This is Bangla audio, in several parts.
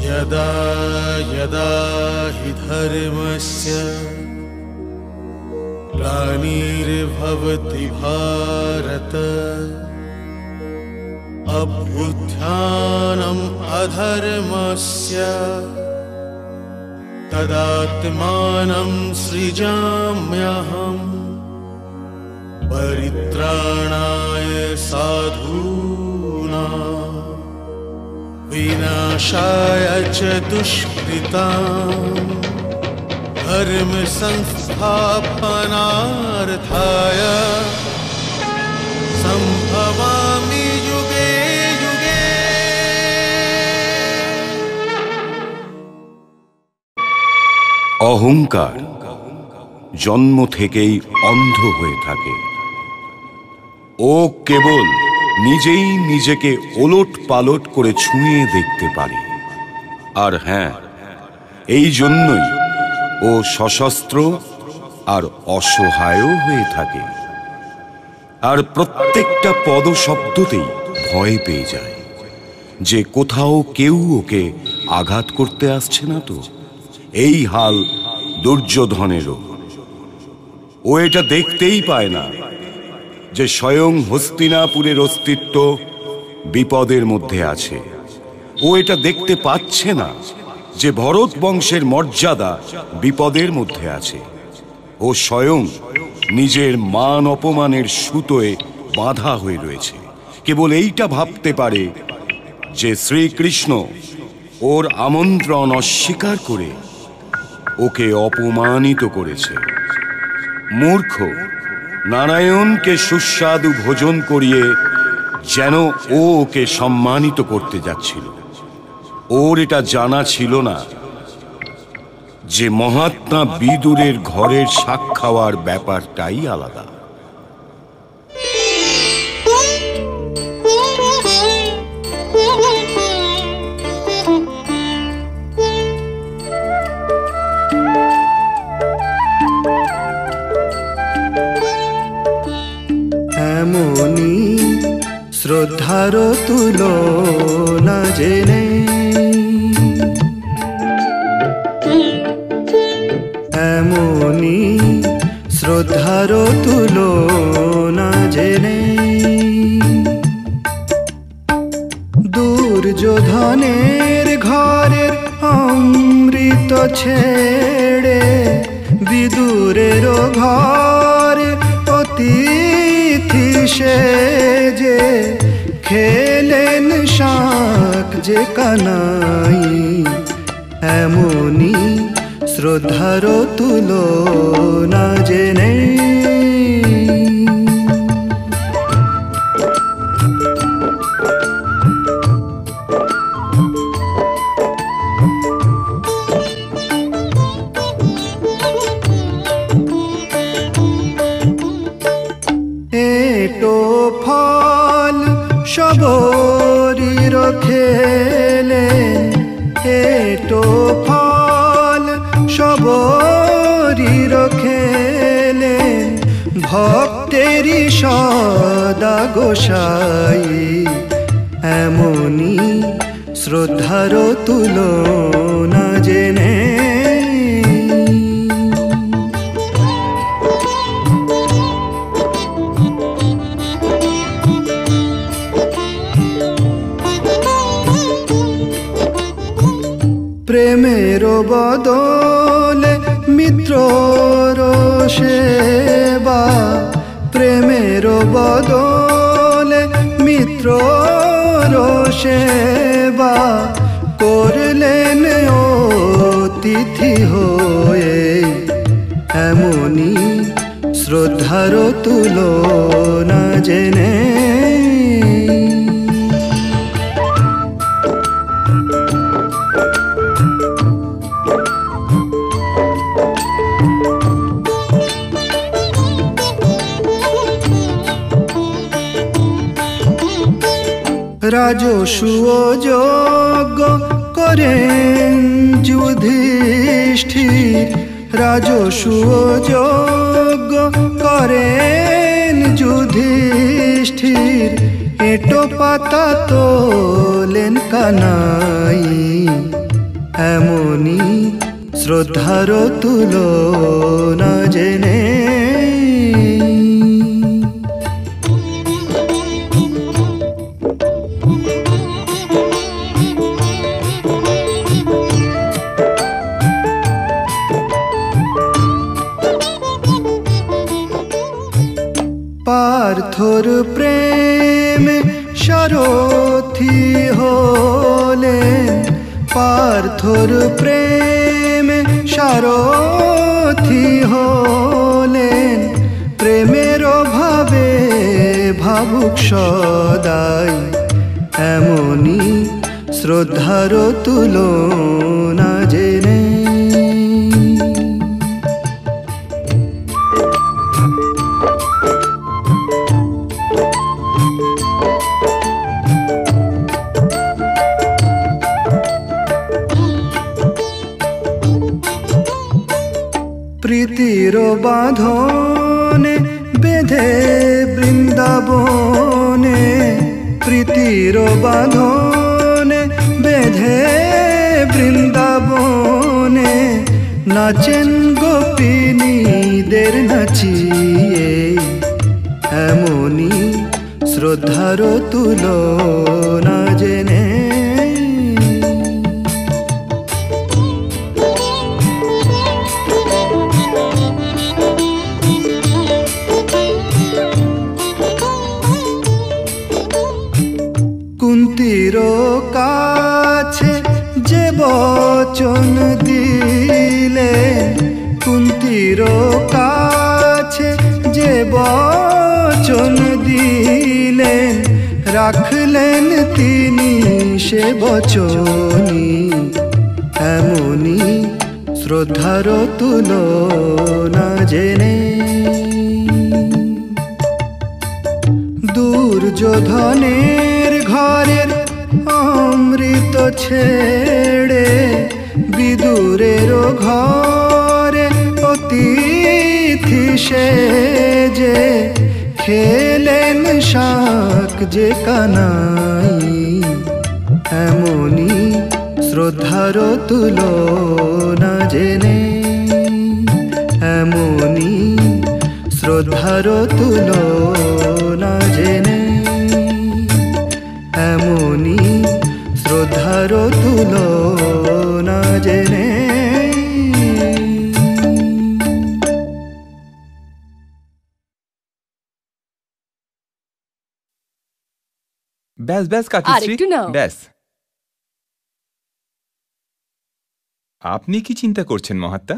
यदा यदा हि धर्मस्य ग्लानिर्भवति भारत अभ्युत्थानम् अधर्मस्य तदात्मानं सृजाम्यहम् परित्राणाय साधूनां विनाशाय च दुष्कृतां धर्म संस्थापनार्थाय संभवामि युगे युगे। অহংকার জন্ম থেকেই অন্ধ হয়ে থাকে। ও কেবল নিজেই নিজেকে ওলট পালট করে ছুঁয়ে দেখতে পারে। আর হ্যাঁ, এই জন্যই ও সশস্ত্র আর অসহায়ও হয়ে থাকে। আর প্রত্যেকটা পদশব্দতেই ভয় পেয়ে যায় যে কোথাও কেউ ওকে আঘাত করতে আসছে না তো। এই হাল দুর্যোধনেরও। ও এটা দেখতেই পায় না যে স্বয়ং হস্তিনাপুরের অস্তিত্ব বিপদের মধ্যে আছে। ও এটা দেখতে পাচ্ছে না যে ভরত বংশের মর্যাদা বিপদের মধ্যে আছে। ও স্বয়ং নিজের মান অপমানের সুতোয় বাঁধা হয়ে রয়েছে। কেবল এইটা ভাবতে পারে যে শ্রীকৃষ্ণ ওর আমন্ত্রণ অস্বীকার করে ওকে অপমানিত করেছে। মূর্খ, নারায়ণকে সুস্বাদু ভোজন করিয়ে যেন ও ওকে সম্মানিত করতে যাচ্ছিল। ওর এটা জানা ছিল না যে মহাত্মা বিদুরের ঘরের শাক খাওয়ার ব্যাপারটাই আলাদা। এমনি শ্রদ্ধার তুলনা জেনে, এমনি শ্রদ্ধার তুলনা জেনে দুর্যোধনের ঘরের অমৃত ছেড়ে বিদুরের ঘরে অতিথি সেজে খেলেন শাক যে কানাই। এমনি শ্রদ্ধার তুলনা জেনে এটো ফল সবরির খেলেন, এটো ফল সবরির খেলেন ভক্তেরই সদা গোসাই। এমনি শ্রদ্ধার তুলনা জেনে প্রেমের বদলে মিত্রর সেবা, প্রেমের বদলে মিত্রর সেবা করলেন অতিথি হয়ে। এমনি শ্রদ্ধার তুলনা জেনে। রাজসূয় যজ্ঞ করেন যুধিষ্ঠির, রাজসূয় যজ্ঞ করেন যুধিষ্ঠির, এঁটো পাতা তোলেন কানাই, এমনি শ্রদ্ধার তুলনা জেনে। পার্থর প্রেমে সারথি হলেন, পার্থর প্রেমে সারথি হলেন, প্রেমের ভাবে ভাবুক সদাই, এমনি শ্রদ্ধার তুলনা জেনে। প্রীতির বাঁধনে বেঁধে বৃন্দাবনে, প্রীতির বাঁধনে বেঁধে বৃন্দাবনে, নাচেন গোপিনীদের নাচিয়ে, এমনি শ্রদ্ধার তুলনা জেনে। কুন্তীর কাছে যে বচন দিলেন, কুন্তীর কাছে যে বচন দিলেন, রাখলেন তিনি সে বচনি, এমনি শ্রদ্ধার তুলনা জেনে। দুর্যোধনের ঘরের অমৃত ছেড়ে, বিদুরের ঘরে অতিথি সেজে, খেলেন শাক যে কানাই, এমনি শ্রদ্ধার তুলনা জেনে, এমনি শ্রদ্ধার তুলনা জেনে, এমনি শ্রদ্ধার তুলনা জেনে। ব্যাস ব্যাস কাকিশ্রী, ব্যাস। আপনি কি চিন্তা করছেন মহাত্মা?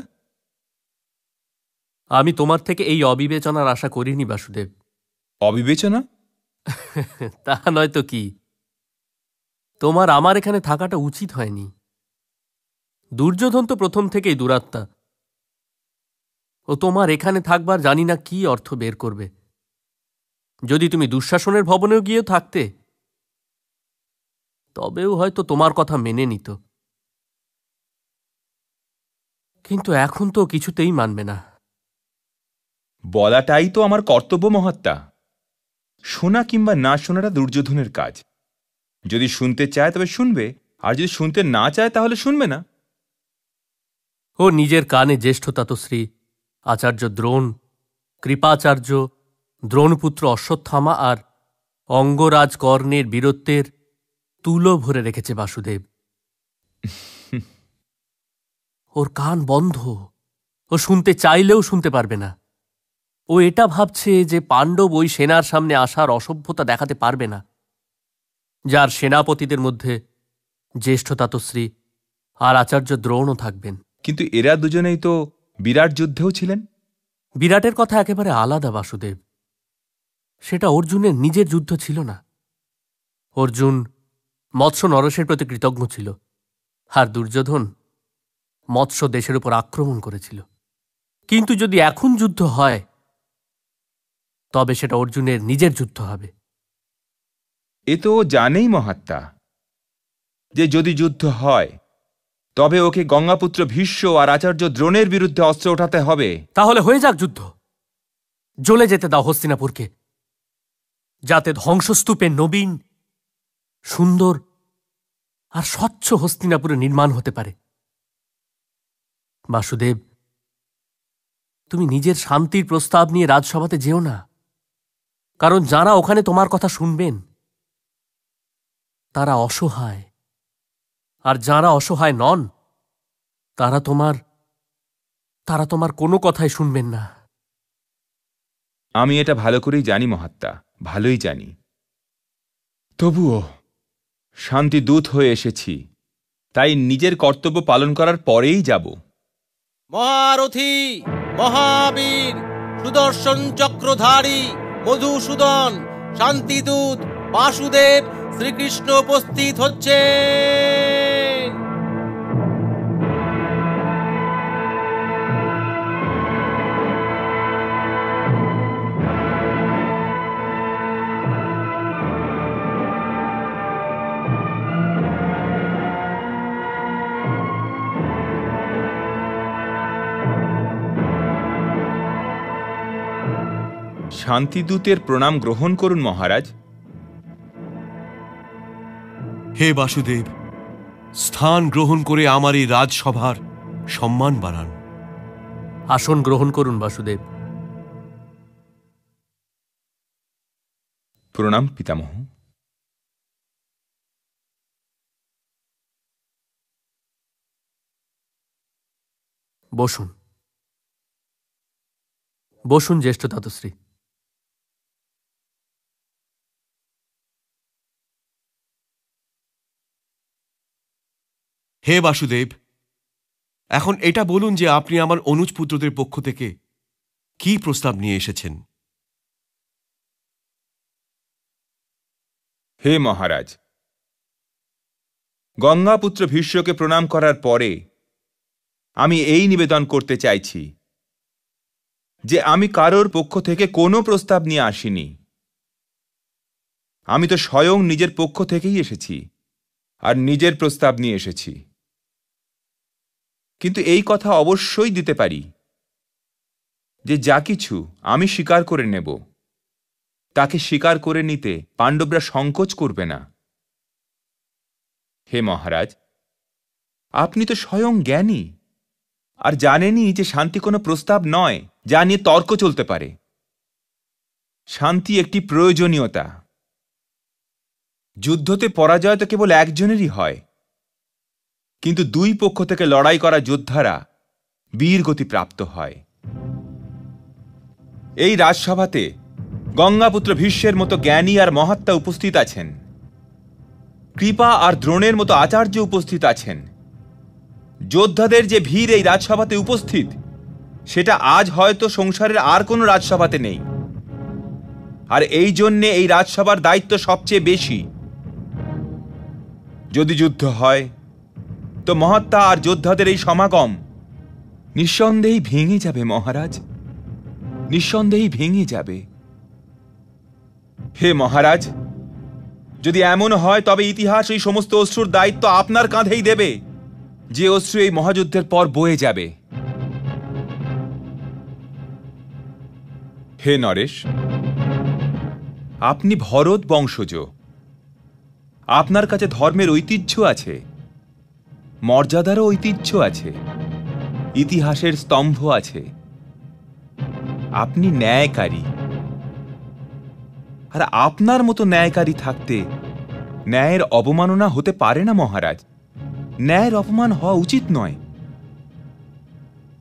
আমি তোমার থেকে এই অবিবেচনার আশা করিনি বাসুদেব। অবিবেচনা? তা নয় তো কি, তোমার আমার এখানে থাকাটা উচিত হয়নি। দুর্যোধন তো প্রথম থেকেই দুরাত্মা, ও তোমার এখানে থাকবার জানি না কি অর্থ বের করবে। যদি তুমি দুঃশাসনের ভবনেও গিয়েও থাকতে, তবেও হয়তো তোমার কথা মেনে নিত, কিন্তু এখন তো কিছুতেই মানবে না। বলাটাই তো আমার কর্তব্য মহাত্মা। শোনা কিংবা না শোনাটা দুর্যোধনের কাজ। যদি শুনতে চায় তবে শুনবে, আর যদি শুনতে না চায় তাহলে শুনবে না। ও নিজের কানে জ্যেষ্ঠতাতশ্রী আচার্য দ্রোণ, কৃপাচার্য, দ্রোণপুত্র অশ্বত্থামা আর অঙ্গরাজ কর্ণের বীরত্বের তুলো ভরে রেখেছে বাসুদেব। ওর কান বন্ধ, ও শুনতে চাইলেও শুনতে পারবে না। ও এটা ভাবছে যে পাণ্ডব ওই সেনার সামনে আসার অসভ্যতা দেখাতে পারবে না, যার সেনাপতিদের মধ্যে জ্যেষ্ঠতাতশ্রী আর আচার্য দ্রোণও থাকবেন। কিন্তু এরা দুজনেই তো বিরাট যুদ্ধেও ছিলেন। বিরাটের কথা একেবারে আলাদা বাসুদেব। সেটা অর্জুনের নিজের যুদ্ধ ছিল না। অর্জুন মৎস্য নরসের প্রতি কৃতজ্ঞ ছিল, আর দুর্যোধন মৎস্য দেশের উপর আক্রমণ করেছিল। কিন্তু যদি এখন যুদ্ধ হয় তবে সেটা অর্জুনের নিজের যুদ্ধ হবে। এ তো ও জানেই মহাত্মা, যে যদি যুদ্ধ হয় তবে ওকে গঙ্গাপুত্র ভীষ্ম আর আচার্য দ্রোণের বিরুদ্ধে অস্ত্র ওঠাতে হবে। তাহলে হয়ে যাক যুদ্ধ। জ্বলে যেতে দাও হস্তিনাপুরকে, যাতে ধ্বংসস্তূপে নবীন, সুন্দর আর স্বচ্ছ হস্তিনাপুরে নির্মাণ হতে পারে। বাসুদেব, তুমি নিজের শান্তির প্রস্তাব নিয়ে রাজসভাতে যেও না, কারণ যারা ওখানে তোমার কথা শুনবেন তারা অসহায়, আর যারা অসহায় নন তারা তোমার কোনো কথাই শুনবেন না। আমি এটা ভালো করেই জানি মহাত্মা, ভালোই জানি। তবুও শান্তি দূত হয়ে এসেছি, তাই নিজের কর্তব্য পালন করার পরেই যাব। মহারথী, মহাবীর, সুদর্শন চক্রধারী মধুসূদন, শান্তিদূত বাসুদেব শ্রীকৃষ্ণ উপস্থিত হচ্ছে। শান্তিদূতের প্রণাম গ্রহণ করুন মহারাজ। হে বাসুদেব, স্থান গ্রহণ করে আমার এই রাজসভার সম্মান বাড়ান। আসন গ্রহণ করুন বাসুদেব। প্রণাম পিতামহ। বসুন, বসুন জ্যেষ্ঠ দাতুশ্রী। হে বাসুদেব, এখন এটা বলুন যে আপনি আমার অনুজ পুত্রদের পক্ষ থেকে কি প্রস্তাব নিয়ে এসেছেন। হে মহারাজ, গঙ্গাপুত্র ভীষ্মকে প্রণাম করার পরে আমি এই নিবেদন করতে চাইছি যে আমি কারোর পক্ষ থেকে কোনো প্রস্তাব নিয়ে আসিনি। আমি তো স্বয়ং নিজের পক্ষ থেকেই এসেছি আর নিজের প্রস্তাব নিয়ে এসেছি। কিন্তু এই কথা অবশ্যই দিতে পারি যে যা কিছু আমি স্বীকার করে নেব, তাকে স্বীকার করে নিতে পাণ্ডবরা সংকোচ করবে না। হে মহারাজ, আপনি তো স্বয়ং জ্ঞানী আর জানেনই যে শান্তি কোনো প্রস্তাব নয় যা নিয়ে তর্ক চলতে পারে। শান্তি একটি প্রয়োজনীয়তা। যুদ্ধতে পরাজয় তো কেবল একজনেরই হয়, কিন্তু দুই পক্ষ থেকে লড়াই করা যোদ্ধারা বীরগতি প্রাপ্ত হয়। এই রাজসভাতে গঙ্গাপুত্র ভীষ্মের মতো জ্ঞানী আর মহাত্মা উপস্থিত আছেন, কৃপা আর দ্রোণের মতো আচার্য উপস্থিত আছেন। যোদ্ধাদের যে ভিড় এই রাজসভাতে উপস্থিত, সেটা আজ হয়তো সংসারের আর কোনো রাজসভাতে নেই। আর এই জন্যে এই রাজসভার দায়িত্ব সবচেয়ে বেশি। যদি যুদ্ধ হয় তো মহাত্মা আর যোদ্ধাদের এই সমাগম নিঃসন্দেহেই ভেঙে যাবে মহারাজ, নিঃসন্দেহেই ভেঙে যাবে। হে মহারাজ, যদি এমন হয় তবে ইতিহাস এই সমস্ত অশ্রুর দায়িত্ব আপনার কাঁধেই দেবে, যে অশ্রু এই মহাযুদ্ধের পর বয়ে যাবে। হে নরেশ, আপনি ভরত বংশজ, আপনার কাছে ধর্মের ঐতিহ্য আছে, মর্যাদারও ঐতিহ্য আছে, ইতিহাসের স্তম্ভ আছে। আপনি ন্যায়কারী, আর আপনার মতো ন্যায়কারী থাকতে ন্যায়ের অবমাননা হতে পারে না মহারাজ। ন্যায়ের অপমান হওয়া উচিত নয়।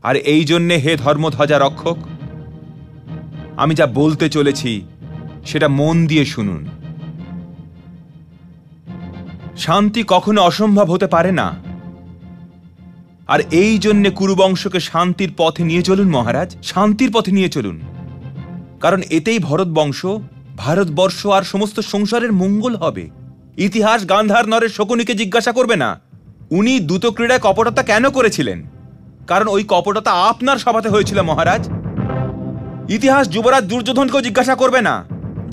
আর এই জন্যে হে ধর্মধ্বজা রক্ষক, আমি যা বলতে চলেছি সেটা মন দিয়ে শুনুন। শান্তি কখনো অসম্ভব হতে পারে না, আর এই জন্যে কুরুবংশকে শান্তির পথে নিয়ে চলুন মহারাজ, শান্তির পথে নিয়ে চলুন। কারণ এতেই ভরত বংশ, ভারতবর্ষ আর সমস্ত সংসারের মঙ্গল হবে। ইতিহাস গান্ধার নরের শকুনিকে জিজ্ঞাসা করবে না উনি দ্রুত ক্রীড়ায় কপটতা কেন করেছিলেন, কারণ ওই কপটতা আপনার সভাতে হয়েছিল মহারাজ। ইতিহাস যুবরাজ দুর্যোধনকেও জিজ্ঞাসা করবে না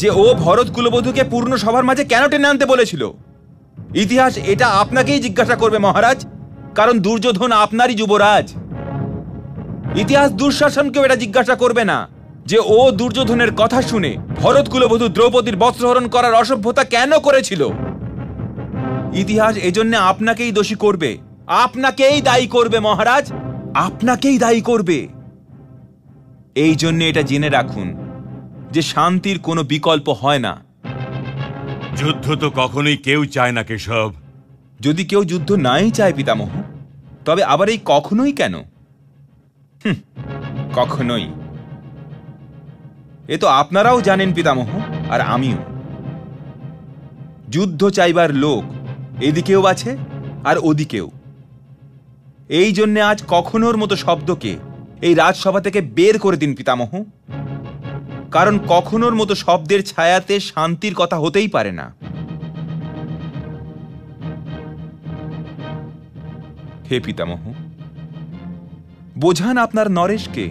যে ও ভরত কুলবধূকে পূর্ণ সভার মাঝে কেন টেনে আনতে বলেছিল। ইতিহাস এটা আপনাকেই জিজ্ঞাসা করবে মহারাজ, কারণ দুর্যোধন আপনারই যুবরাজ। ইতিহাস দুঃশাসনকেও এটা জিজ্ঞাসা করবে না যে ও দুর্যোধনের কথা শুনে ভরত কুলবধূ দ্রৌপদীর বস্ত্রহরণ করার অসভ্যতা কেন করেছিল। ইতিহাস এজন্য আপনাকেই দোষী করবে, আপনাকেই দায়ী করবে মহারাজ, আপনাকেই দায়ী করবে। এই জন্য এটা জেনে রাখুন যে শান্তির কোনো বিকল্প হয় না। যুদ্ধ তো কখনোই কেউ চায় না কেশব। যদি কেউ যুদ্ধ নাই চায় পিতামহ, তবে আবার এই কখনোই কেন? কখনোই। এ তো আপনারাও জানেন পিতামহ, আর আমিও। যুদ্ধ চাইবার লোক এদিকেও আছে আর ওদিকেও। এই জন্য আজ কখনোর মতো শব্দকে এই রাজসভা থেকে বের করে দিন পিতামহ, কারণ কখনোর মতো শব্দের ছায়াতে শান্তির কথা হতেই পারে না। হে পিতামহ, বোঝান আপনার নরেশকে।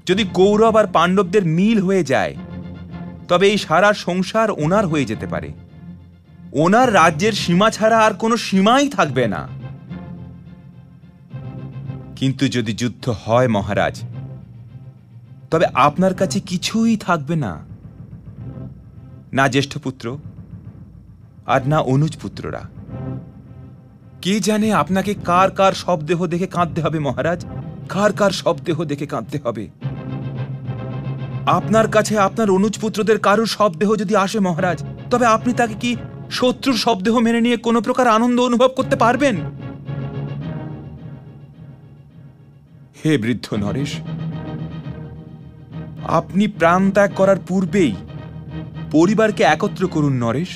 যদি কৌরব আর পাণ্ডবদের মিল হয়ে যায়, তবে এই সারা সংসার ওনার হয়ে যেতে পারে। ওনার রাজ্যের সীমা ছাড়া আর কোনো সীমাই থাকবে না। কিন্তু যদি যুদ্ধ হয় মহারাজ, তবে আপনার কাছে কিছুই থাকবে না, না জ্যেষ্ঠ পুত্র আর না অনুজ পুত্ররা। কে জানে আপনাকে কার কার শবদেহ দেখে কাঁদতে হবে মহারাজ, কার কার শবদেহ দেখে কাঁদতে হবে। আপনার কাছে আপনার অনুজ পুত্রদের কারুর শবদেহ যদি আসে মহারাজ, তবে আপনি তাকে কি শত্রুর শবদেহ মেনে নিয়ে কোনো প্রকার আনন্দ অনুভব করতে পারবেন? হে বৃদ্ধ নরেশ, আপনি প্রাণ ত্যাগ করার পূর্বেই পরিবারকে একত্র করুন নরেশ,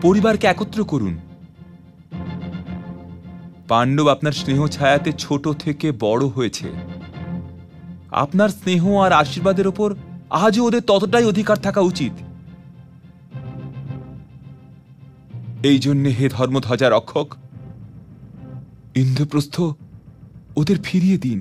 পরিবারকে একত্র করুন। পাণ্ডব আপনার স্নেহ ছায়াতে ছোট থেকে বড় হয়েছে। আপনার স্নেহ আর আশীর্বাদের ওপর আজও ওদের ততটাই অধিকার থাকা উচিত। এই জন্যে হে ধর্মধ্বজা রক্ষক, ইন্দ্রপ্রস্থ ওদের ফিরিয়ে দিন।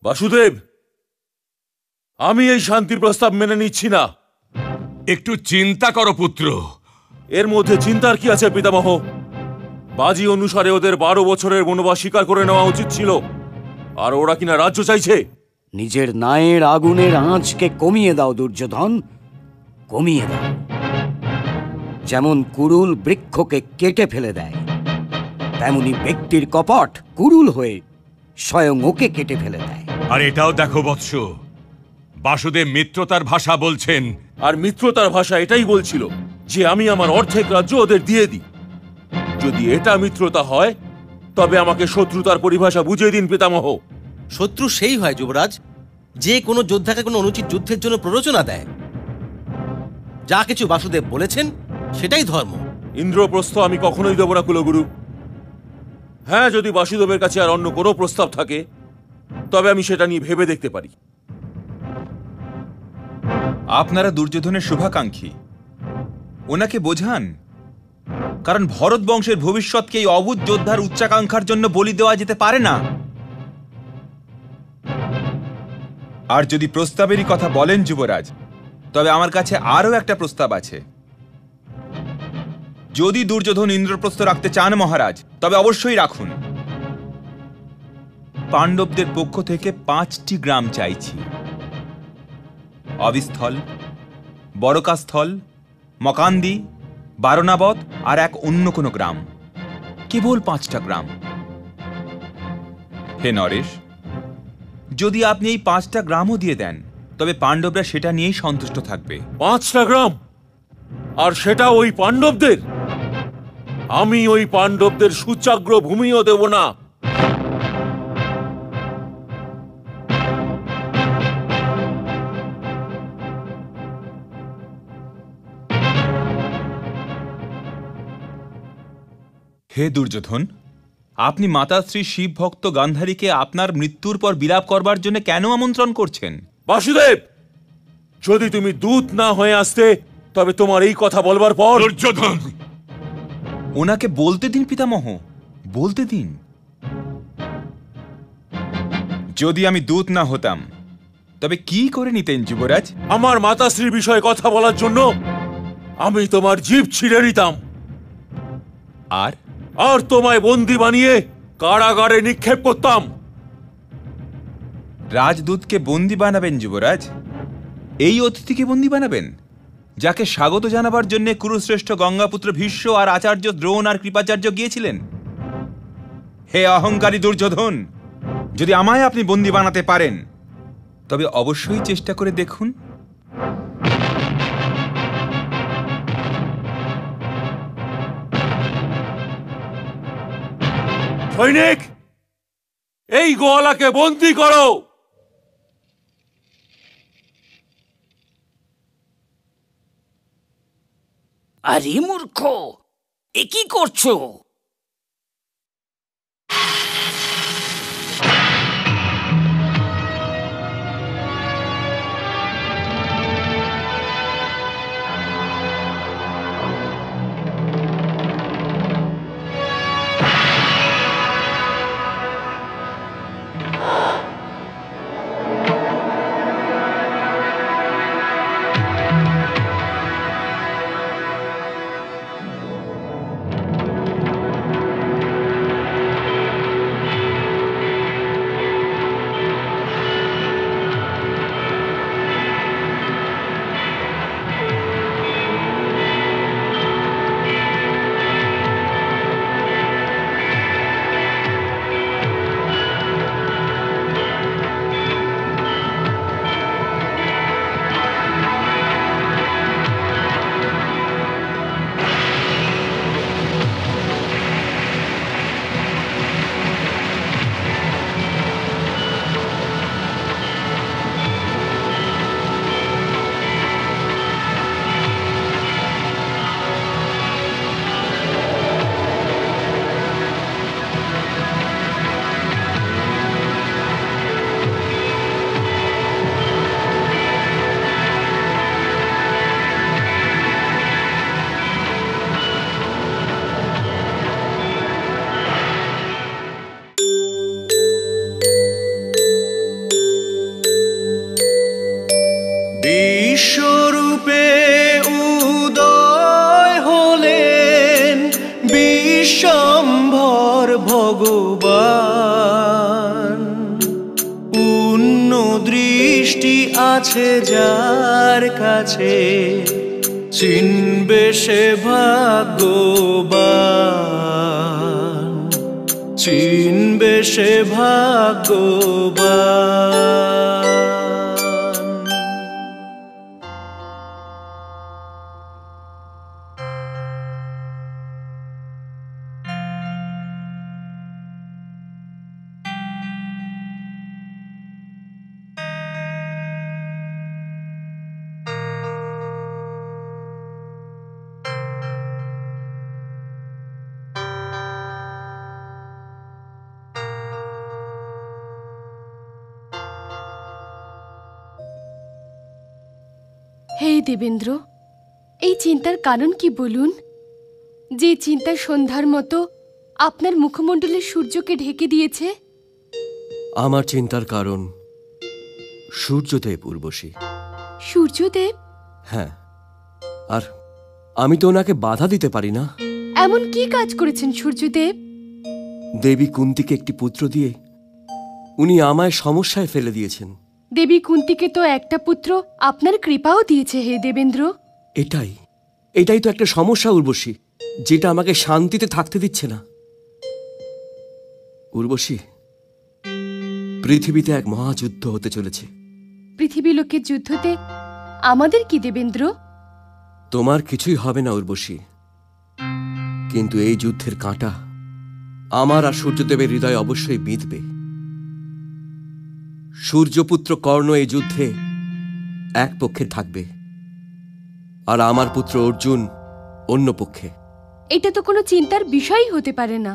বাসুদেব, আমি এই শান্তির প্রস্তাব মেনে নিচ্ছি না। একটু চিন্তা করো পুত্র। এর মধ্যে চিন্তার কি আছে পিতামহ? বাজি অনুসারে ওদের 12 বছরের বনবাস স্বীকার করে নেওয়া উচিত ছিল, আর ওরা কিনা রাজ্য চাইছে। নিজের নায়ের আগুনের আঁচকে কমিয়ে দাও দুর্যোধন, কমিয়ে দাও। যেমন কুড়ুল বৃক্ষকে কেটে ফেলে দেয়, তেমনি ব্যক্তির কপট কুড়ুল হয়ে স্বয়ং ওকে কেটে ফেলে দেয়। আর এটাও দেখো বৎস, বাসুদেব মিত্রতার ভাষা বলছেন। আর মিত্রতার ভাষা এটাই বলছিল যে আমি আমার অর্ধেক রাজ্য ওদের দিয়ে দিই। যদি এটা মিত্রতা হয়, তবে আমাকে শত্রুতার পরিভাষা বুঝিয়ে দিন পিতামহ। শত্রু সেই হয় যুবরাজ, যে কোনো যোদ্ধাকে কোনো অনুচিত যুদ্ধের জন্য প্ররোচনা দেয়। যা কিছু বাসুদেব বলেছেন সেটাই ধর্ম। ইন্দ্রপ্রস্থ আমি কখনোই দেব না কুলগুরু। হ্যাঁ, যদি বাসুদেবের কাছে আর অন্য কোনো প্রস্তাব থাকে, তবে আমি সেটা নিয়ে ভেবে দেখতে পারি। আপনারা দুর্যোধনের শুভাকাঙ্ক্ষী, ওনাকে বোঝান। কারণ ভরত বংশের ভবিষ্যৎকে এই অবুধ যোদ্ধার উচ্চাকাঙ্ক্ষার জন্য বলি দেওয়া যেতে পারে না। আর যদি প্রস্তাবেরই কথা বলেন যুবরাজ, তবে আমার কাছে আরও একটা প্রস্তাব আছে। যদি দুর্যোধন ইন্দ্রপ্রস্থ রাখতে চান মহারাজ, তবে অবশ্যই রাখুন। পাণ্ডবদের পক্ষ থেকে 5টি গ্রাম চাইছি। অবিস্থল, বড়কাস্থল, মকান্দি, বারণাবত আর এক অন্য কোনো গ্রাম। কেবল 5টা গ্রাম। হে নরেশ, যদি আপনি এই 5টা গ্রামও দিয়ে দেন, তবে পাণ্ডবরা সেটা নিয়েই সন্তুষ্ট থাকবে। 5টা গ্রাম? আর সেটা ওই পাণ্ডবদের? আমি ওই পাণ্ডবদের সুচাগ্র ভূমিও দেব না। হে দুর্যোধন, আপনি মাতাশ্রী শিব ভক্ত গান্ধারীকে আপনার মৃত্যুর পর বিলাপ করবার জন্য কেন আমন্ত্রণ করছেন? বাসুদেব, যদি তুমি দূত না হয়ে আসতে, তবে তোমার এই কথা বলবার পর... দুর্যোধন! ওনাকে বলতে দিন পিতামহ, বলতে দিন। যদি আমি দূত না হতাম, তবে কি করে নিতেন যুবরাজ? আমার মাতাশ্রীর বিষয়ে কথা বলার জন্য আমি তোমার জিভ ছিঁড়ে নিতাম, আর তোমায় বন্দী বানিয়ে কারাগারে নিক্ষেপ করতাম। রাজদূতকে বন্দী বানাবেন যুবরাজ? এই অতিথিকে বন্দী বানাবেন, যাকে স্বাগত জানাবার জন্য কুরুশ্রেষ্ঠ গঙ্গাপুত্র ভীষ্ম আর আচার্য দ্রোণ আর কৃপাচার্য গিয়েছিলেন? হে অহংকারী দুর্যোধন, যদি আমায় আপনি বন্দী বানাতে পারেন, তবে অবশ্যই চেষ্টা করে দেখুন। সৈনিক, এই গোয়ালাকে বন্দী করো। আরে মূর্খ, এ কি করছো? বিশ্বরূপে উদয় হলেন বিশ্বম্ভর ভগবান। পূর্ণ দৃষ্টি আছে যার কাছে, চিনবে সে ভাগ্যবান, চিনবে সে ভাগ্যবান। হে দেবেন্দ্র, এই চিন্তার কারণ কি বলুন? যে চিন্তা সন্ধ্যার মতো আপনার মুখমণ্ডলের সূর্যকে ঢেকে দিয়েছে। আমার চিন্তার কারণ সূর্যদেব উর্বশী। সূর্যদেব? হ্যাঁ, আর আমি তো ওনাকে বাধা দিতে পারি না। এমন কি কাজ করেছেন সূর্যদেব? দেবী কুন্তিকে একটি পুত্র দিয়ে উনি আমায় সমস্যায় ফেলে দিয়েছেন। দেবী কুন্তিকে তো একটা পুত্র আপনার কৃপাও দিয়েছে হে দেবেন্দ্র। এটাই তো একটা সমস্যা উর্বশী, যেটা আমাকে শান্তিতে থাকতে দিচ্ছে না। উর্বশী, পৃথিবীতে এক মহাযুদ্ধ হতে চলেছে। পৃথিবী লোকের যুদ্ধতে আমাদের কি দেবেন্দ্র? তোমার কিছুই হবে না উর্বশী, কিন্তু এই যুদ্ধের কাঁটা আমার আর সূর্যদেবের হৃদয়ে অবশ্যই বিঁধবে। সূর্যপুত্র কর্ণ এই যুদ্ধে এক পক্ষে থাকবে, আর আমার পুত্র অর্জুন অন্য পক্ষে। এটা তো কোনো চিন্তার বিষয়ই হতে পারে না,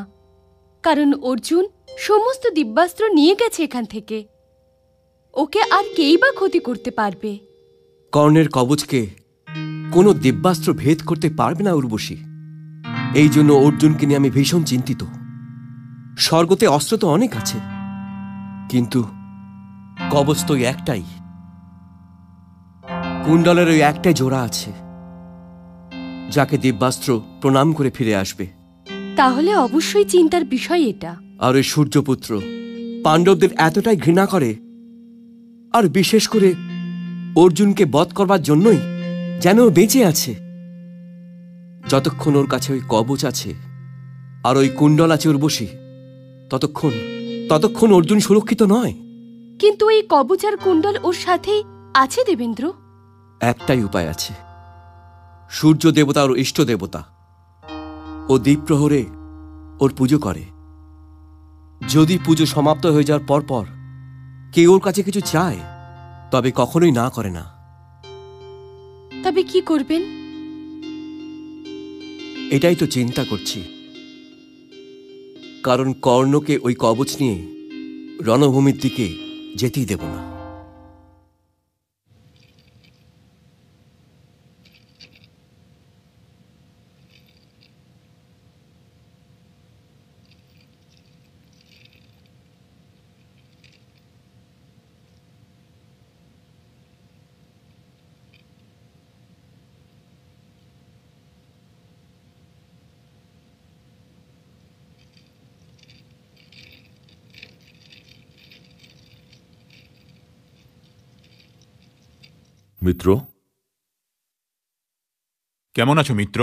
কারণ অর্জুন সমস্ত দিব্যাস্ত্র নিয়ে গেছে এখান থেকে। ওকে আর কেই বা ক্ষতি করতে পারবে? কর্ণের কবচকে কোনো দিব্যাস্ত্র ভেদ করতে পারবে না উর্বশী। এই জন্য অর্জুনকে নিয়ে আমি ভীষণ চিন্তিত। স্বর্গতে অস্ত্র তো অনেক আছে, কিন্তু কবচ তো একটাই, কুণ্ডলের ওই একটাই জোড়া আছে, যাকে দিব্যাস্ত্র প্রণাম করে ফিরে আসবে। তাহলে অবশ্যই চিন্তার বিষয় এটা। আর ওই সূর্যপুত্র পাণ্ডবদের এতটাই ঘৃণা করে, আর বিশেষ করে অর্জুনকে বধ করবার জন্যই যেন ও বেঁচে আছে। যতক্ষণ ওর কাছে ওই কবচ আছে আর ওই কুণ্ডল আছে উর্বশী, ততক্ষণ অর্জুন সুরক্ষিত নয়। কিন্তু এই কবচ আর কুণ্ডল ওর সাথেই আছে দেবেন্দ্র। একটাই উপায় আছে, সূর্য দেবতা ওর ইষ্ট দেবতা। ও দ্বীপ্রহরে ওর পুজো করে। যদি পুজো সমাপ্ত হয়ে যাওয়ার পর কেউ ওর কাছে কিছু চায়, তবে কখনোই না করে না। তবে কি করবেন? এটাই তো চিন্তা করছি, কারণ কর্ণকে ওই কবচ নিয়ে রণভূমির দিকে যেতেই দেব না। মিত্র, কেমন আছো মিত্র?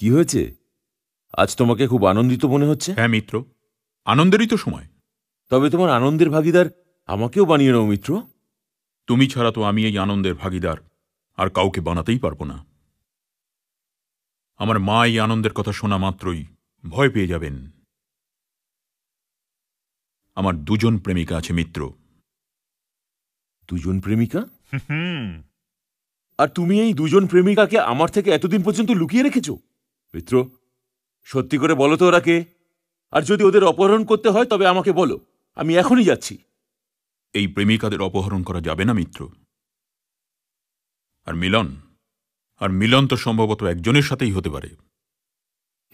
কি হয়েছে? আজ তোমাকে খুব আনন্দিত মনে হচ্ছে। হ্যাঁ মিত্র, আনন্দেরই তো সময়। তবে তোমার আনন্দের ভাগিদার আমাকেও বানিয়ে নাও মিত্র। তুমি ছাড়া তো আমি এই আনন্দের ভাগিদার আর কাউকে বানাতেই পারবো না। আমার মা এই আনন্দের কথা শোনা মাত্রই ভয় পেয়ে যাবেন। আমার দুজন প্রেমিকা আছে মিত্র। দুজন প্রেমিকা? আর তুমি এই দুজন প্রেমিকাকে আমার থেকে এতদিন পর্যন্ত লুকিয়ে রেখেছ? মিত্র, সত্যি করে বলো তো ওরা কে? আর যদি ওদের অপহরণ করতে হয় তবে আমাকে বলো, আমি এখনই যাচ্ছি। এই প্রেমিকাদের অপহরণ করা যাবে না মিত্র। আর মিলন তো সম্ভবত একজনের সাথেই হতে পারে।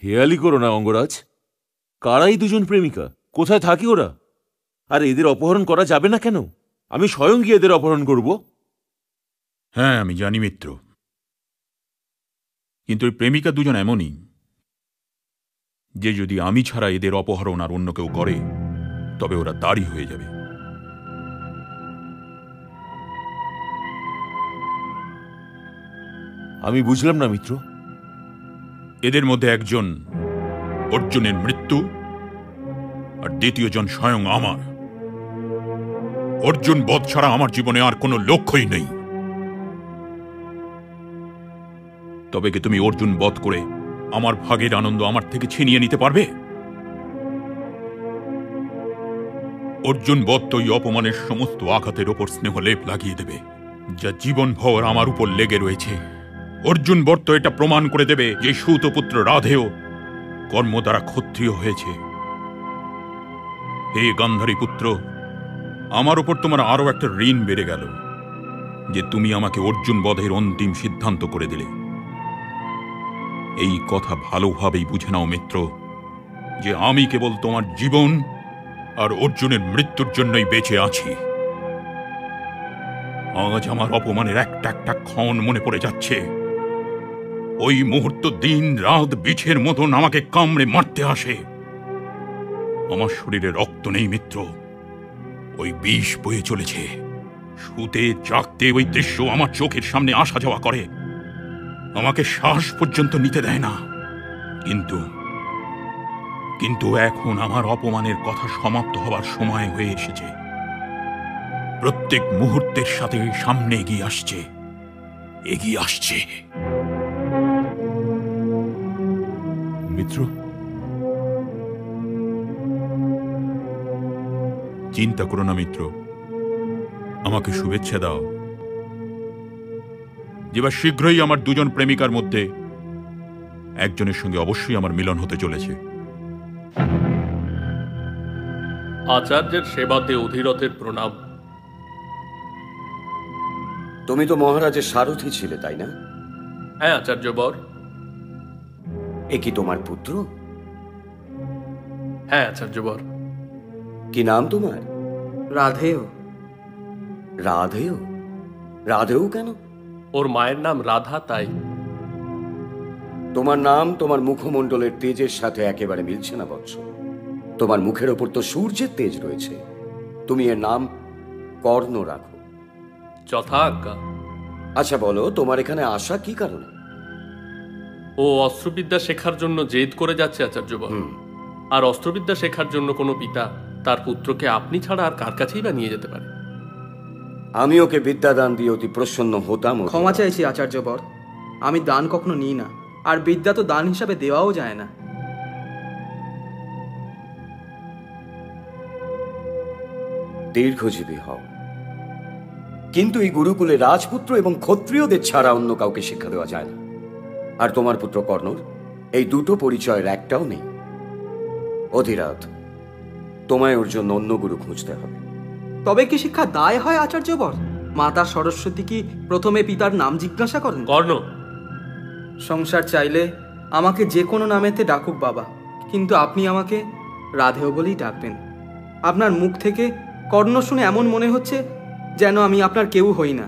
হেয়ালি করো না অঙ্গরাজ। কারাই দুজন প্রেমিকা? কোথায় থাকে ওরা? আর এদের অপহরণ করা যাবে না কেন? আমি স্বয়ং গিয়ে এদের অপহরণ করব। হ্যাঁ আমি জানি মিত্র, কিন্তু ওই প্রেমিকা দুজন এমনই যে যদি আমি ছাড়া এদের অপহরণ আর অন্য কেউ করে তবে ওরা তারই হয়ে যাবে। আমি বুঝলাম না মিত্র। এদের মধ্যে একজন অর্জুনের মৃত্যু আর দ্বিতীয় জন স্বয়ং আমার। অর্জুন বধ ছাড়া আমার জীবনে আর কোনো লক্ষ্যই নেই। তবে কি তুমি অর্জুন বধ করে আমার ভাগের আনন্দ আমার থেকে ছিনিয়ে নিতে পারবে? অর্জুন বধ তো এই অপমানের সমস্ত আঘাতের ওপর স্নেহ লেপ লাগিয়ে দেবে, যা জীবনভর আমার উপর লেগে রয়েছে। অর্জুন বধ তো এটা প্রমাণ করে দেবে যে সূতপুত্র রাধেয় কর্ম দ্বারা ক্ষত্রিয় হয়েছে। হে গান্ধারী পুত্র, আমার উপর তোমার আরো একটা ঋণ বেড়ে গেল যে তুমি আমাকে অর্জুন বধের অন্তিম সিদ্ধান্ত করে দিলে। এই কথা ভালোভাবেই বুঝে নাও মিত্র, যে আমি কেবল তোমার জীবন আর অর্জুনের মৃত্যুর জন্যই বেঁচে আছি। আজ আমার অপমানের একটা একটা ক্ষণ মনে পড়ে যাচ্ছে। ওই মুহূর্ত দিন রাত বিছের মতন আমাকে কামড়ে মারতে আসে। আমার শরীরে রক্ত নেই মিত্র, ওই বিষ বয়ে চলেছে। শুতে জাগতে ওই দৃশ্য আমার চোখের সামনে আসা যাওয়া করে, আমাকে শ্বাস পর্যন্ত নিতে দেয় না। কিন্তু এখন আমার অপমানের কথা সমাপ্ত হবার সময় হয়ে এসেছে। প্রত্যেক মুহূর্তের সাথে সামনে এগিয়ে আসছে। মিত্র, চিন্তা করো না মিত্র, আমাকে শুভেচ্ছা দাও। যেবার শীঘ্রই আমার দুজন প্রেমিকার মধ্যে একজনের সঙ্গে অবশ্যই আমার মিলন হতে চলেছে। আচার্যের সেবাতে অধীরথের প্রণাম। তুমি তো মহারাজের সারথি ছিলে, তাই না? হ্যাঁ আচার্যবর। এ কি তোমার পুত্র? হ্যাঁ আচার্যবর। কি নাম তোমার? রাধেয়। রাধেয়? রাধেয় কেন? ওর মায়ের নাম রাধা, তাই। তোমার নাম তোমার মুখমণ্ডলের তেজের সাথে একেবারে মিলছে না বৎস। তোমার মুখের ওপর তো সূর্যের তেজ রয়েছে। তুমি এর নাম কর্ণ রাখো। যথা আজ্ঞা। আচ্ছা বলো, তোমার এখানে আসা কি কারণে? ও অস্ত্রবিদ্যা শেখার জন্য জেদ করে যাচ্ছে আচার্যবর। আর অস্ত্রবিদ্যা শেখার জন্য কোনো পিতা তার পুত্রকে আপনি ছাড়া আর কার কাছেই বা নিয়ে যেতে পারে? আমি ওকে বিদ্যাদান দিয়ে অতি প্রসন্ন হতাম। ক্ষমা চাইছি আচার্যবর, আমি দান কখনো নিই না, আর বিদ্যা তো দান হিসাবে দেওয়াও যায় না। দীর্ঘজীবী হও, কিন্তু এই গুরুকুলে রাজপুত্র এবং ক্ষত্রিয়দের ছাড়া অন্য কাউকে শিক্ষা দেওয়া যায় না। আর তোমার পুত্র কর্ণর এই দুটো পরিচয়ের একটাও নেই। অধীরথ, তোমায় ওর জন্য অন্য গুরু খুঁজতে হবে। তবে কি শিক্ষা দায় হয় আচার্যবর? মাতা সরস্বতী কি প্রথমে পিতার নাম জিজ্ঞাসা করেন? কর্ণ, সংসার চাইলে আমাকে যে কোনো নামেতে ডাকুক বাবা, কিন্তু আপনি আমাকে রাধেয় বলেই ডাকবেন। আপনার মুখ থেকে কর্ণ শুনে এমন মনে হচ্ছে যেন আমি আপনার কেউ হই না।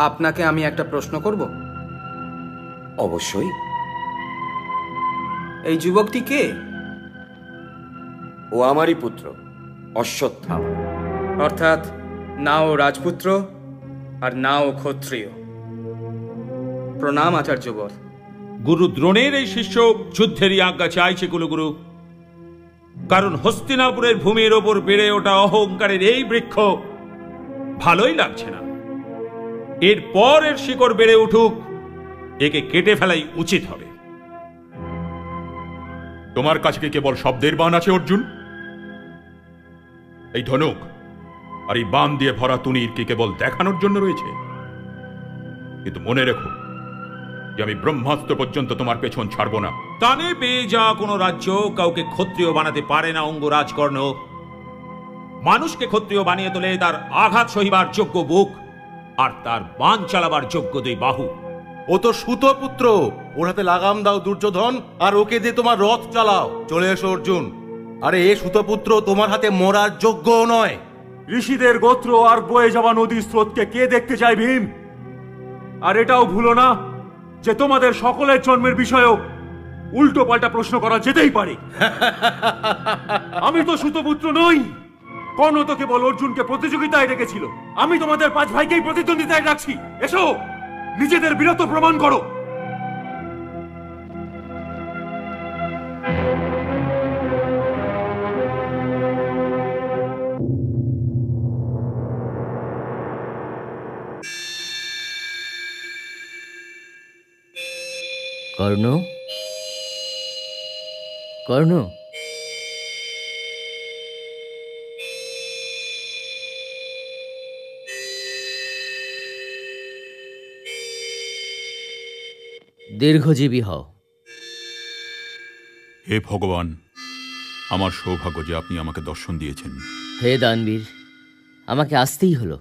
আপনাকে আমি একটা প্রশ্ন করব? অবশ্যই। এই যুবকটি কে? ও আমারই পুত্র, অশ্বত্থামা। অর্থাৎ না ও রাজপুত্র আর না ও ক্ষত্রিয়। প্রণাম আচার্যবর। গুরু দ্রোণের এই শিষ্য যুদ্ধেরই আজ্ঞা চাইছে কুলগুরু, কারণ হস্তিনাপুরের ভূমির ওপর বেড়ে ওঠা অহংকারের এই বৃক্ষ ভালোই লাগছে না। এরপর এর শিকড় বেড়ে উঠুক, একে কেটে ফেলাই উচিত হবে। তোমার কাছে কি কেবল শব্দের বাণ আছে অর্জুন? এই ধনুক আর এই বাণ দিয়ে ভরা তুনির কি কেবল দেখানোর জন্য রয়েছে? কিন্তু মনে রেখো যে আমি ব্রহ্মাস্ত্র পর্যন্ত তোমার পেছন ছাড়বো না। তানে পেয়ে যা কোনো রাজ্য কাউকে ক্ষত্রিয় বানাতে পারে না অঙ্গরাজ কর্ণ। মানুষকে ক্ষত্রিয় বানিয়ে তোলে তার আঘাত সহিবার যোগ্য বুক আর তার বাণ চালাবার যোগ্য দুই বাহু। ও তো সুত পুত্র, ওর হাতে লাগাম দাও দুর্যোধন, আর ওকে দিয়ে তোমার রথ চালাও। চলে এসো অর্জুন। আরে এ সুতপুত্র তোমার হাতে মরার যোগ্য নয়। ঋষিদের গোত্র আর বয়ে যাওয়া নদীর স্রোতকে কে দেখতে চায় ভীম? আর এটাও ভুলো না যে তোমাদের সকলের জন্মের বিষয়েও উল্টো পাল্টা প্রশ্ন করা যেতেই পারে। আমি তো সুতপুত্র নই। কর্ণ তো কেবল অর্জুনকে প্রতিযোগিতায় রেখেছিল। আমি তোমাদের 5 ভাইকেই প্রতিদ্বন্দ্বিতায় রাখছি। এসো, নিজেদের বীরত্ব প্রমাণ করো। কর্ণ, কর্ণ, দীর্ঘজীবী হও। হে ভগবান, আমার সৌভাগ্য যে আপনি আমাকে দর্শন দিয়েছেন। হে দানবীর, আমাকে আসতেই হলো।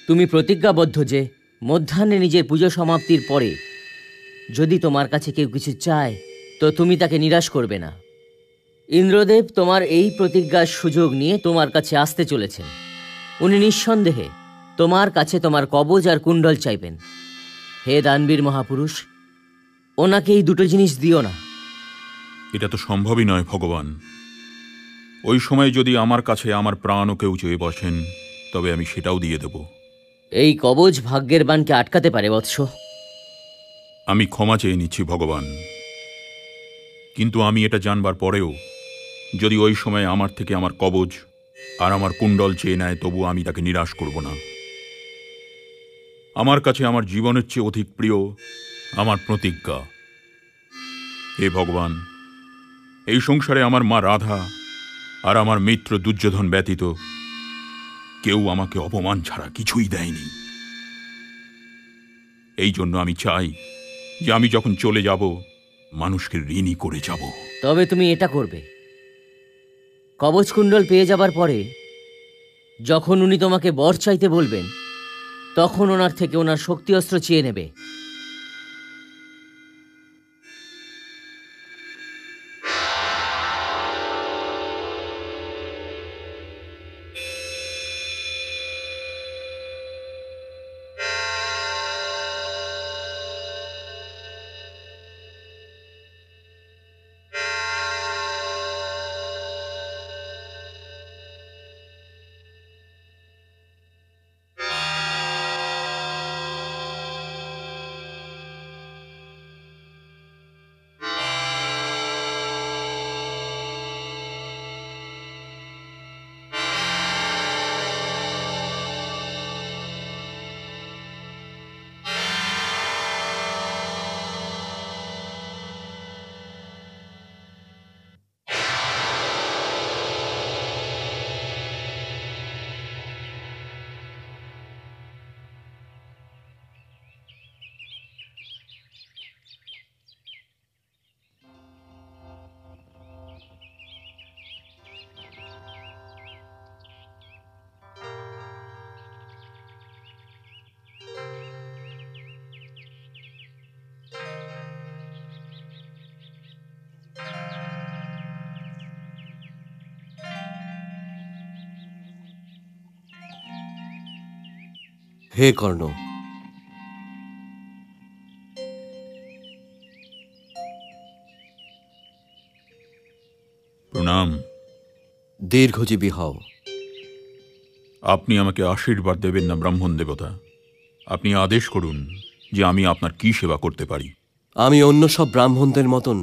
তুমি প্রতিজ্ঞাবদ্ধ যে মধ্যাহ্নে নিজের পুজো সমাপ্তির পরে যদি তোমার কাছে কেউ কিছু চায় তো তুমি তাকে নিরাশ করবে না। ইন্দ্রদেব তোমার এই প্রতিজ্ঞার সুযোগ নিয়ে তোমার কাছে আসতে চলেছেন। উনি নিঃসন্দেহে তোমার কাছে তোমার কবচ আর কুণ্ডল চাইবেন। হে দানবীর মহাপুরুষ, ওনাকে এই দুটো জিনিস দিও না। এটা তো সম্ভবই নয় ভগবান। ওই সময় যদি আমার কাছে আমার প্রাণও কেউ চেয়ে বসেন তবে আমি সেটাও দিয়ে দেব। এই কবচ ভাগ্যের বাণকে আটকাতে পারে বৎস। আমি ক্ষমা চেয়ে নিচ্ছি ভগবান। কিন্তু আমি এটা জানবার পরেও যদি ওই সময় আমার থেকে আমার কবচ আর আমার কুণ্ডল চেয়ে নেয়, তবু আমি তাকে নিরাশ করব না। আমার কাছে আমার জীবনের চেয়ে অধিক প্রিয় আমার প্রতিজ্ঞা। হে ভগবান, এই সংসারে আমার মা রাধা আর আমার মিত্র দুর্যোধন ব্যতীত কেউ আমাকে অপমান ছাড়া কিছুই দেয়নি। এই জন্য আমি চাই যে আমি যখন চলে যাব মানুষকে ঋণী করে যাব। তবে তুমি এটা করবে, কবচকুণ্ডল পেয়ে যাবার পরে যখন উনি তোমাকে বর চাইতে বলবেন, তখন ওনার থেকে ওনার শক্তি অস্ত্র চেয়ে নেবে। হে কর্ণ, প্রণাম। দীর্ঘজীবী হও। আপনি আমাকে আশীর্বাদ দেবেন না ব্রাহ্মণ দেবতা? আপনি আদেশ করুন যে আমি আপনার কি সেবা করতে পারি। আমি অন্য সব ব্রাহ্মণদের মতন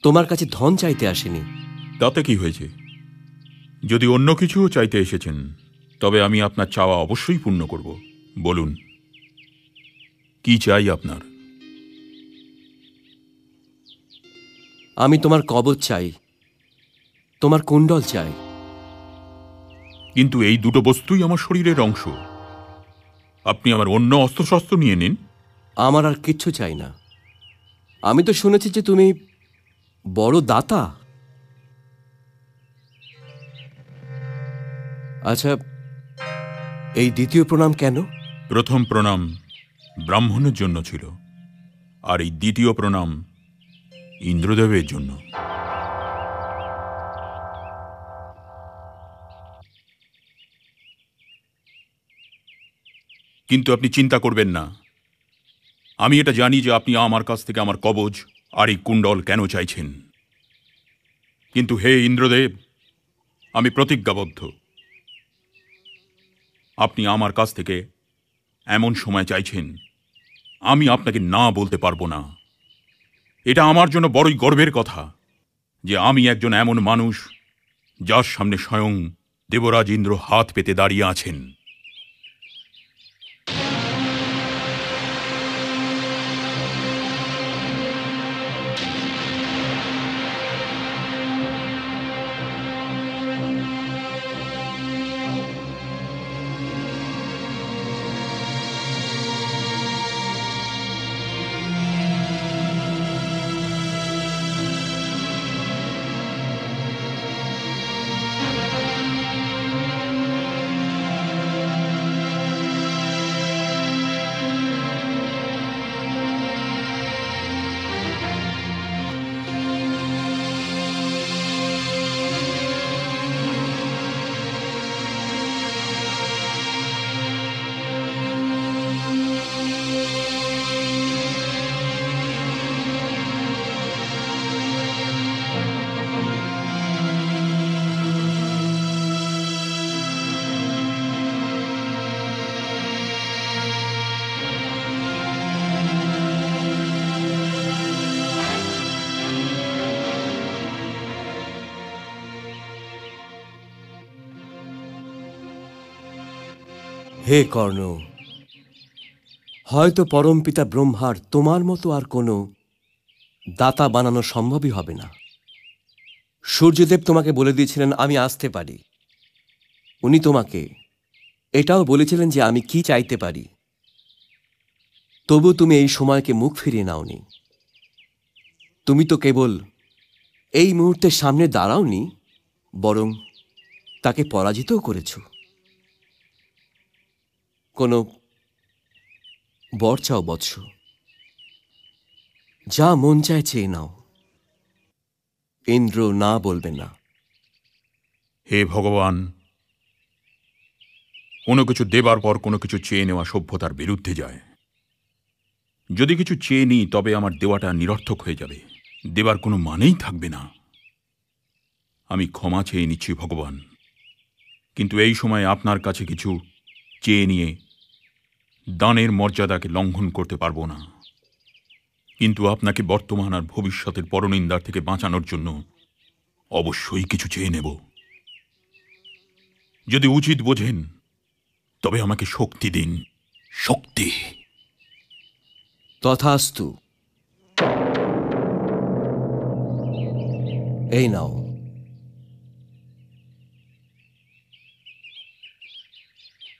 তোমার কাছে ধন চাইতে আসিনি। তাতে কি হয়েছে? যদি অন্য কিছুও চাইতে এসেছেন, তবে আমি আপনার চাওয়া অবশ্যই পূর্ণ করব। বলুন, কি চাই আপনার? আমি তোমার কবচ চাই, তোমার কুণ্ডল চাই। কিন্তু এই দুটো বস্তুই আমার শরীরের অংশ। আপনি আমার অন্য অস্ত্রশস্ত্র নিয়ে নিন। আমার আর কিচ্ছু চাই না। আমি তো শুনেছি যে তুমি বড় দাতা। আচ্ছা, এই দ্বিতীয় প্রণাম কেন? প্রথম প্রণাম ব্রাহ্মণের জন্য ছিল, আর এই দ্বিতীয় প্রণাম ইন্দ্রদেবের জন্য। কিন্তু আপনি চিন্তা করবেন না। আমি এটা জানি যে আপনি আমার কাছ থেকে আমার কবচ আর এই কুণ্ডল কেন চাইছেন। কিন্তু হে ইন্দ্রদেব, আমি প্রতিজ্ঞাবদ্ধ। আপনি আমার কাছ থেকে এমন সময় চাইছেন আমি আপনাকে না বলতে পারবো না। এটা আমার জন্য বড়ই গর্বের কথা যে আমি একজন এমন মানুষ যার সামনে স্বয়ং দেবরাজ ইন্দ্র হাত পেতে দাঁড়িয়ে আছেন। হে কর্ণ, হয়তো পরমপিতা ব্রহ্মার তোমার মতো আর কোনো দাতা বানানো সম্ভবই হবে না। সূর্যদেব তোমাকে বলে দিয়েছিলেন আমি আসতে পারি। উনি তোমাকে এটাও বলেছিলেন যে আমি কি চাইতে পারি। তবু তুমি এই সময়কে মুখ ফিরিয়ে নাওনি। তুমি তো কেবল এই মুহূর্তের সামনে দাঁড়াওনি, বরং তাকে পরাজিতও করেছ। কোনো বর চাও বৎস, যা মন চায় চেয়ে নাও, ইন্দ্র না বলবে না। হে ভগবান, কোনো কিছু দেবার পর কোনো কিছু চেয়ে নেওয়া সভ্যতার বিরুদ্ধে যায়। যদি কিছু চেয়ে নিই তবে আমার দেওয়াটা নিরর্থক হয়ে যাবে, দেবার কোনো মানেই থাকবে না। আমি ক্ষমা চেয়ে নিচ্ছি ভগবান, কিন্তু এই সময় আপনার কাছে কিছু চেয়ে নিয়ে দানের মর্যাদাকে লঙ্ঘন করতে পারবো না। কিন্তু আপনাকে বর্তমান আর ভবিষ্যতের পরনিন্দার থেকে বাঁচানোর জন্য অবশ্যই কিছু চেয়ে নেব। যদি উচিত বোঝেন তবে আমাকে শক্তি দিন, শক্তি। তথাস্তু। এই নাও।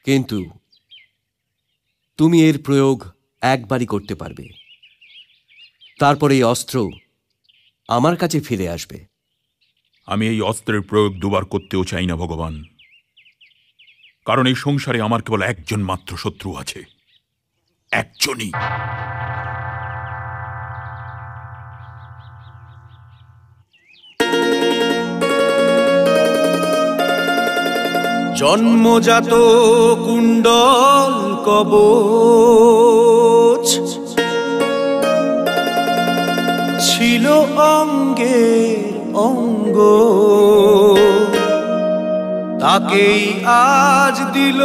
কিন্তু তুমি এর প্রয়োগ একবারই করতে পারবে, তারপর এই অস্ত্র আমার কাছে ফিরে আসবে। আমি এই অস্ত্রের প্রয়োগ দুবার করতেও চাই না ভগবান, কারণ এই সংসারে আমার কেবল একজন মাত্র শত্রু আছে, একজনই। জন্মজাত কুণ্ডল কবচ ছিল অঙ্গের অঙ্গ, তাকেই আজ দিল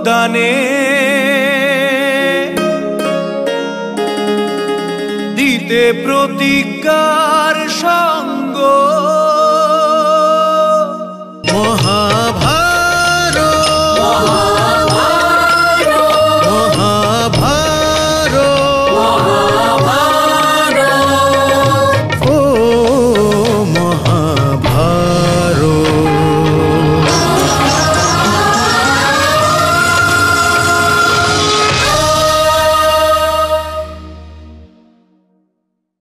দানে। দিতে প্রতিজ্ঞার সঙ্গ